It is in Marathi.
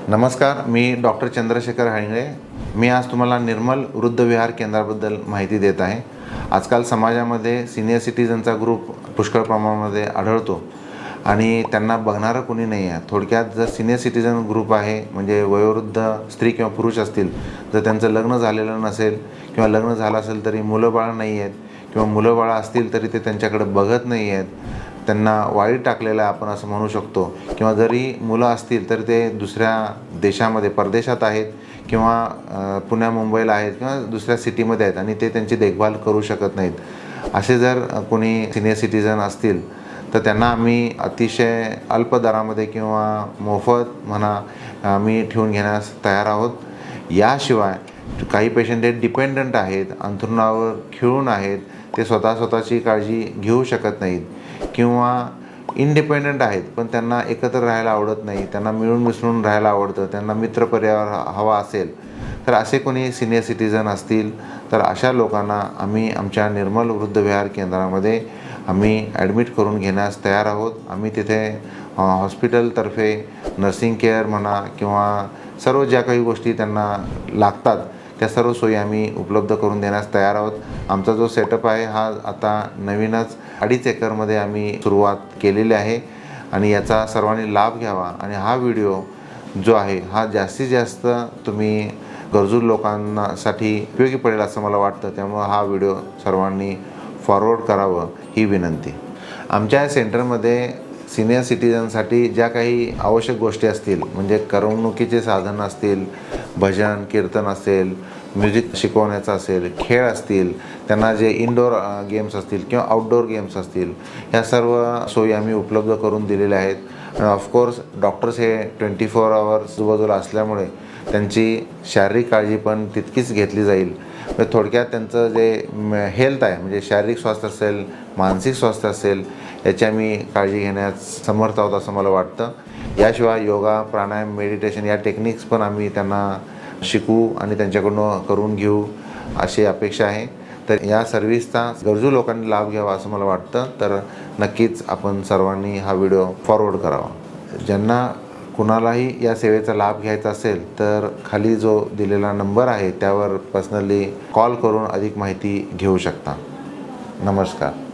नमस्कार, मी डॉक्टर चंद्रशेखर हाळिंगळे. मी आज तुम्हाला निर्मल वृद्ध विहार केंद्राबद्दल माहिती देत आहे. आजकाल समाजामध्ये सीनियर सिटीजनचा ग्रुप पुष्कळ प्रमाणामध्ये आढळतो आणि त्यांना बघणारं कोणी नाही आहे. थोडक्यात जर सीनियर सिटीजन ग्रुप आहे म्हणजे वयोवृद्ध स्त्री किंवा पुरुष असतील, जर त्यांचं लग्न झालेलं नसेल किंवा लग्न झालं असेल तरी मुलं बाळं नाही आहेत किंवा मुलं बाळं असतील तरी ते त्यांच्याकडे बघत नाही आहेत, त्यांना वाळीत टाकलेलं आहे आपण असं म्हणू शकतो. किंवा जरी मुलं असतील तर ते दुसऱ्या देशामध्ये परदेशात आहेत किंवा पुण्या मुंबईला आहेत किंवा दुसऱ्या सिटीमध्ये आहेत आणि ते त्यांची देखभाल करू शकत नाहीत. असे जर कोणी सीनियर सिटीजन असतील तर त्यांना आम्ही अतिशय अल्प दरामध्ये किंवा मोफत म्हणा आम्ही ठेवून घेण्यास तयार आहोत. याशिवाय काही पेशंट हे डिपेंडंट आहेत, अंथरुणावर खिळून आहेत, ते स्वतःची काळजी घेऊ शकत नाहीत किंवा इंडिपेंडंट आहेत पण त्यांना एकत्र राहायला आवडत नाही, त्यांना मिळून मिसळून राहायला आवडतं, त्यांना मित्र परिवार हवा असेल, तर असे कोणी सीनियर सिटीजन असतील तर अशा लोकांना आम्ही आमच्या निर्मल वृद्ध विहार केंद्रामध्ये आम्ही ॲडमिट करून घेण्यास तयार आहोत. आम्ही तिथे हॉस्पिटलतर्फे नर्सिंग केअर म्हणा किंवा सर्व ज्या काही गोष्टी त्यांना लागतात त्या सर्व सोयी आम्ही उपलब्ध करून देण्यास तयार आहोत. आमचा जो सेटअप आहे हा आता नवीनच 2.5 एकरमध्ये आम्ही सुरुवात केलेली आहे आणि याचा सर्वांनी लाभ घ्यावा आणि हा व्हिडिओ जो आहे हा जास्तीत जास्त तुम्ही गरजू लोकांसाठी उपयोगी पडेल असं मला वाटतं. त्यामुळं हा व्हिडिओ सर्वांनी फॉरवर्ड करावं ही विनंती. आमच्या या सेंटरमध्ये सीनियर सिटीजनसाठी ज्या काही आवश्यक गोष्टी असतील म्हणजे करमणुकीचे साधन असतील, भजन कीर्तन असेल, म्युझिक शिकवण्याचं असेल, खेळ असतील, त्यांना जे इनडोअर गेम्स असतील किंवा आउटडोअर गेम्स असतील, ह्या सर्व सोयी आम्ही उपलब्ध करून दिलेल्या आहेत. आणि ऑफकोर्स डॉक्टर्स हे 24 आवर्स आजूबाजूला असल्यामुळे त्यांची शारीरिक काळजी पण तितकीच घेतली जाईल. म्हणजे थोडक्यात त्यांचं जे हेल्थ आहे म्हणजे शारीरिक स्वास्थ्य असेल, मानसिक स्वास्थ्य असेल, याची आम्ही काळजी घेण्यास समर्थ आहोत असं मला वाटतं. याशिवाय योगा, प्राणायाम, मेडिटेशन या टेक्निक्स पण आम्ही त्यांना शिकवू आणि त्यांच्याकडून करून घेऊ अशी अपेक्षा आहे. तर या सर्व्हिसचा गरजू लोकांनी लाभ घ्यावा असं मला वाटतं. तर नक्कीच आपण सर्वांनी हा व्हिडिओ फॉरवर्ड करावा. ज्यांना कुणालाही या सेवेचा लाभ घ्यायचा असेल तर खाली जो दिलेला नंबर आहे त्यावर पर्सनली कॉल करून अधिक माहिती घेऊ शकता. नमस्कार.